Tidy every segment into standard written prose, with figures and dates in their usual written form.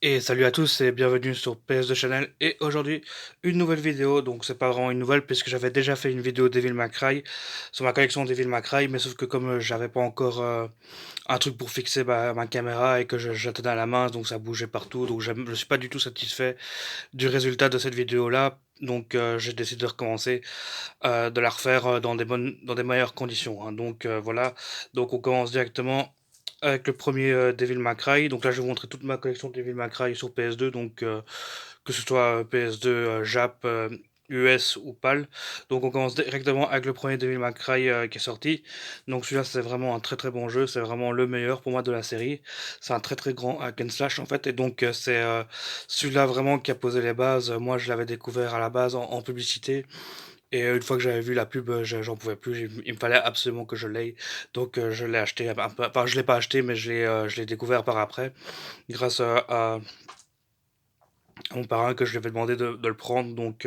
Et salut à tous et bienvenue sur PS2 Channel. Et aujourd'hui, une nouvelle vidéo. Donc, c'est pas vraiment une nouvelle puisque j'avais déjà fait une vidéo Devil May Cry sur ma collection Devil May Cry. Mais sauf que comme j'avais pas encore un truc pour fixer ma caméra et que je la tenais à la main, donc ça bougeait partout. Donc, je suis pas du tout satisfait du résultat de cette vidéo-là. Donc, j'ai décidé de recommencer, de la refaire dans des meilleures conditions, hein. Donc, voilà. Donc, on commence directement avec le premier Devil May Cry. Donc là, je vais vous montrer toute ma collection de Devil May Cry sur PS2. Donc, que ce soit PS2, Jap, US ou PAL. Donc, on commence directement avec le premier Devil May Cry qui est sorti. Donc, celui-là, c'est vraiment un très très bon jeu. C'est vraiment le meilleur pour moi de la série. C'est un très très grand hack and slash en fait. Et donc, c'est celui-là vraiment qui a posé les bases. Moi, je l'avais découvert à la base en publicité. Et une fois que j'avais vu la pub, j'en pouvais plus. Il me fallait absolument que je l'aie. Donc je l'ai acheté. Enfin, je l'ai pas acheté, mais je l'ai découvert par après, grâce à mon parrain que je lui avais demandé de le prendre. Donc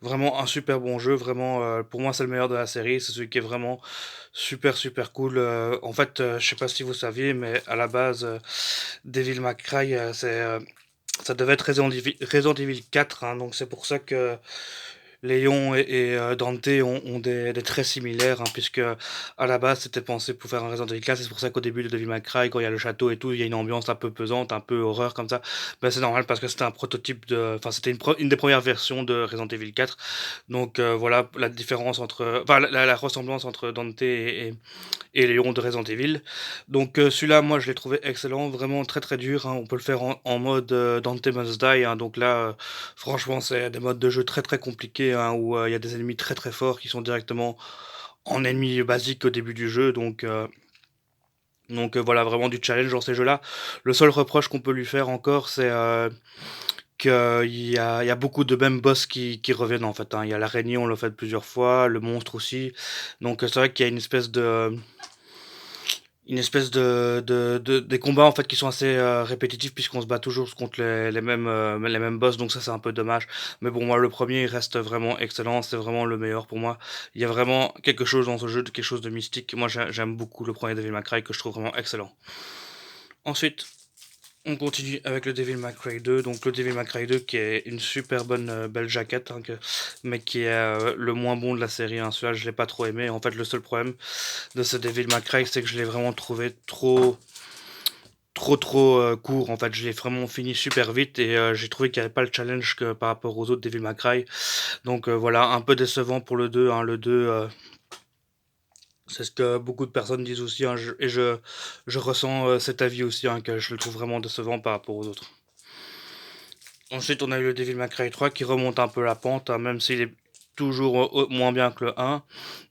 vraiment un super bon jeu. Vraiment, pour moi, c'est le meilleur de la série. C'est celui qui est vraiment super super cool. En fait, je sais pas si vous saviez, mais à la base, Devil May Cry, ça devait être Resident Evil 4, hein. Donc c'est pour ça que Léon et Dante ont des traits similaires, hein, puisque à la base c'était pensé pour faire un Resident Evil 4. C'est pour ça qu'au début de Devil May Cry, quand il y a le château et tout, il y a une ambiance un peu pesante, un peu horreur comme ça. Ben, c'est normal parce que c'était un prototype enfin c'était une des premières versions de Resident Evil 4. Donc voilà la différence entre, enfin la ressemblance entre Dante et Léon de Resident Evil. Donc celui-là, moi je l'ai trouvé excellent, vraiment très très dur, hein. On peut le faire en mode Dante Must Die, hein. Donc là, franchement, c'est des modes de jeu très très compliqués, hein, où il y a des ennemis très très forts qui sont directement en ennemis basiques au début du jeu. Donc voilà, vraiment du challenge dans ces jeux-là. Le seul reproche qu'on peut lui faire encore, c'est il y a beaucoup de mêmes boss qui reviennent en fait, hein. Il y a l'araignée, on l'a fait plusieurs fois, le monstre aussi. Donc c'est vrai qu'il y a des combats en fait qui sont assez répétitifs puisqu'on se bat toujours contre les mêmes boss, donc ça c'est un peu dommage. Mais bon, moi le premier il reste vraiment excellent, c'est vraiment le meilleur pour moi. Il y a vraiment quelque chose dans ce jeu, quelque chose de mystique. Moi j'aime beaucoup le premier Devil May Cry que je trouve vraiment excellent. Ensuite, on continue avec le Devil May Cry 2. Donc le Devil May Cry 2 qui est une super bonne belle jaquette, hein, mais qui est le moins bon de la série, hein. Celui-là je l'ai pas trop aimé. En fait, le seul problème de ce Devil May Cry, c'est que je l'ai vraiment trouvé trop court. En fait, je l'ai vraiment fini super vite et j'ai trouvé qu'il n'y avait pas le challenge que par rapport aux autres Devil May Cry. Donc voilà, un peu décevant pour le 2, hein. Le 2, c'est ce que beaucoup de personnes disent aussi, hein, je ressens cet avis aussi, hein, que je le trouve vraiment décevant par rapport aux autres. Ensuite, on a eu le Devil May Cry 3 qui remonte un peu la pente, hein, même s'il est toujours moins bien que le 1.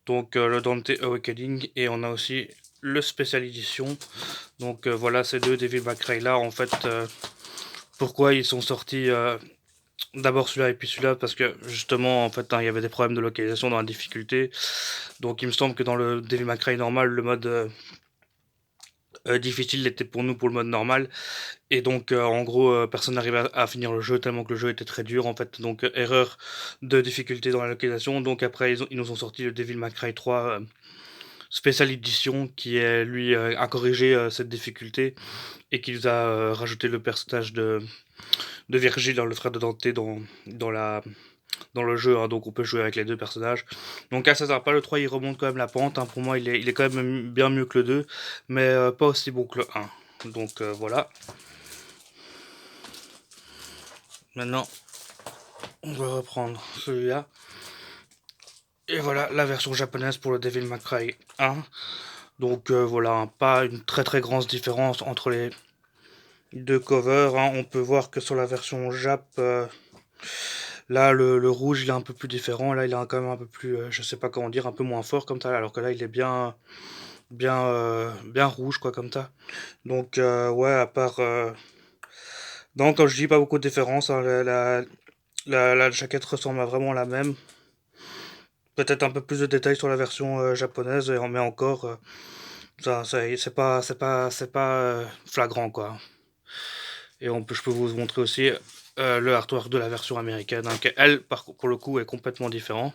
Donc le Dante Awakening, et on a aussi le Special Edition. Donc voilà ces deux Devil May Cry là, en fait, pourquoi ils sont sortis, d'abord celui-là et puis celui-là, parce que justement en fait, hein, il y avait des problèmes de localisation dans la difficulté. Donc il me semble que dans le Devil May Cry normal, le mode difficile était pour nous pour le mode normal, et donc en gros personne n'arrivait à finir le jeu tellement que le jeu était très dur en fait. Donc erreur de difficulté dans la localisation. Donc après ils nous ont sorti le Devil May Cry 3 Special Edition qui est lui a corrigé cette difficulté et qui nous a rajouté le personnage de Virgile, le frère de Dante, dans le jeu, hein. Donc on peut jouer avec les deux personnages. Donc à César pas, le 3 il remonte quand même la pente, hein. Pour moi il est quand même bien mieux que le 2, mais pas aussi bon que le 1. Donc voilà. Maintenant on va reprendre celui-là. Et voilà la version japonaise pour le Devil May Cry 1. Donc voilà, hein, pas une très très grande différence entre les deux covers, hein. On peut voir que sur la version Jap, là le rouge il est un peu plus différent. Là il est quand même un peu plus, je sais pas comment dire, un peu moins fort comme ça. Alors que là il est bien rouge quoi comme ça. Donc ouais, à part... non, comme je dis, pas beaucoup de différence, hein. La jaquette ressemble à vraiment la même. Peut-être un peu plus de détails sur la version japonaise, mais encore, c'est pas flagrant quoi. Et je peux vous montrer aussi le artwork de la version américaine, hein, qui elle, pour le coup, est complètement différent.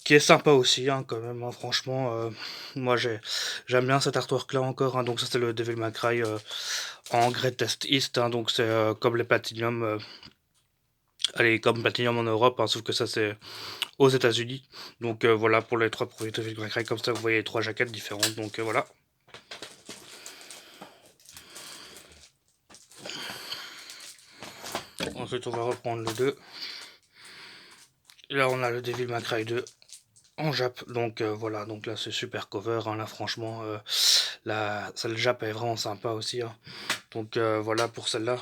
qui est sympa aussi, hein, quand même, hein, franchement. Moi, j'aime bien cet artwork-là encore, hein, donc ça, c'est le Devil May Cry en Greatest East, hein, donc c'est comme les Platinum. Allez, comme Platinum en Europe, hein, sauf que ça, c'est aux États-Unis. Donc voilà, pour les 3 premiers Devil May Cry, comme ça, vous voyez les 3 jaquettes différentes, donc voilà. Ensuite, on va reprendre le 2. Là, on a le Devil May Cry 2 en Jap, donc voilà, donc là c'est super cover, hein, là franchement, celle Jap est vraiment sympa aussi, hein. Donc voilà pour celle-là.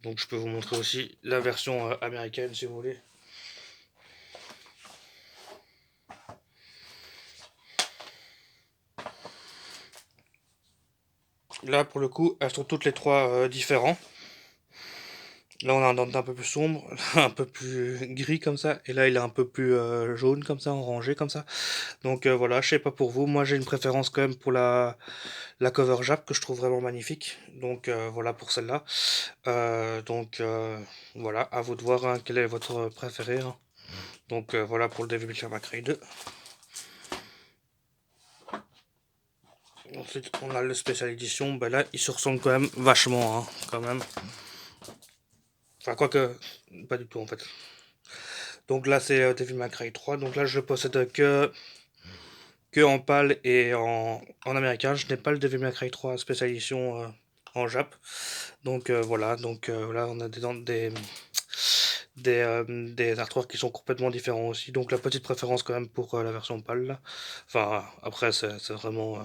Donc je peux vous montrer aussi la version américaine si vous voulez. Là pour le coup, elles sont toutes les 3 différents. Là, on a un dente un peu plus sombre, un peu plus gris comme ça, et là, il est un peu plus jaune comme ça, orangé comme ça. Donc voilà, je sais pas pour vous, moi j'ai une préférence quand même pour la cover Jap que je trouve vraiment magnifique. Donc voilà pour celle-là. Donc voilà, à vous de voir hein, quel est votre préféré, hein. Donc voilà pour le Devil May Cry 2. Ensuite, on a le Special Edition. Ben là, il se ressemble quand même vachement, hein, quand même. Enfin, quoique, pas du tout en fait. Donc là, c'est Devil May Cry 3. Donc là, je possède que en PAL et en américain. Je n'ai pas le Devil May Cry 3 Special Edition en Jap. Donc voilà, donc là, on a des artworks qui sont complètement différents aussi. Donc la petite préférence quand même pour la version PAL là. Enfin, après, c'est vraiment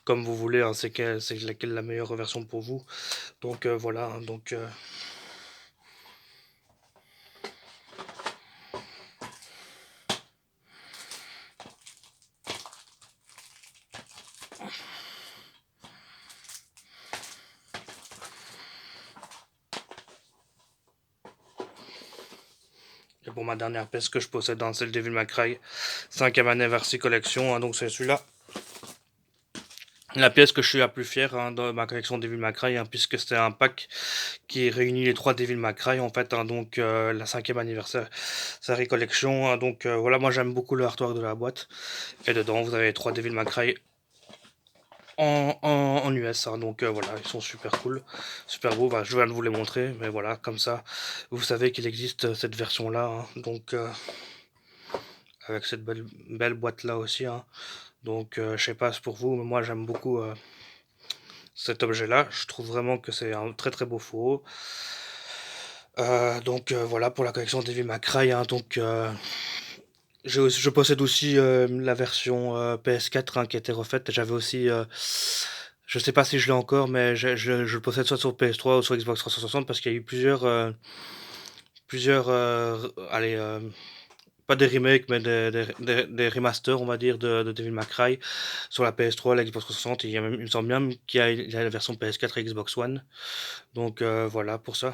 comme vous voulez, hein, c'est laquelle la meilleure version pour vous. Donc voilà, hein, donc et pour ma dernière pièce que je possède, hein, c'est le Devil May Cry 5e Anniversary Collection, hein, donc c'est celui-là. La pièce que je suis la plus fière hein, dans ma collection Devil May Cry, hein, puisque c'est un pack qui réunit les 3 Devil May Cry en fait, hein, donc la 5e anniversaire série collection, hein, donc voilà, moi j'aime beaucoup le artwork de la boîte, et dedans vous avez les 3 Devil May Cry en US, hein, donc voilà, ils sont super cool, super beaux, bah, je viens de vous les montrer, mais voilà, comme ça, vous savez qu'il existe cette version là, hein, donc avec cette belle boîte là aussi, hein. Donc je sais pas c'est pour vous, mais moi j'aime beaucoup cet objet là, je trouve vraiment que c'est un très très beau fourreau. Donc voilà pour la collection Devil May Cry, hein, donc je possède aussi la version PS4 hein, qui a été refaite, j'avais aussi je sais pas si je l'ai encore, mais je le possède soit sur PS3 ou sur Xbox 360 parce qu'il y a eu plusieurs allez, pas des remakes, mais des remasters, on va dire, de Devil May Cry sur la PS3, la Xbox 360. Il y a même, il me semble bien qu'il y a la version PS4 et Xbox One. Donc voilà pour ça.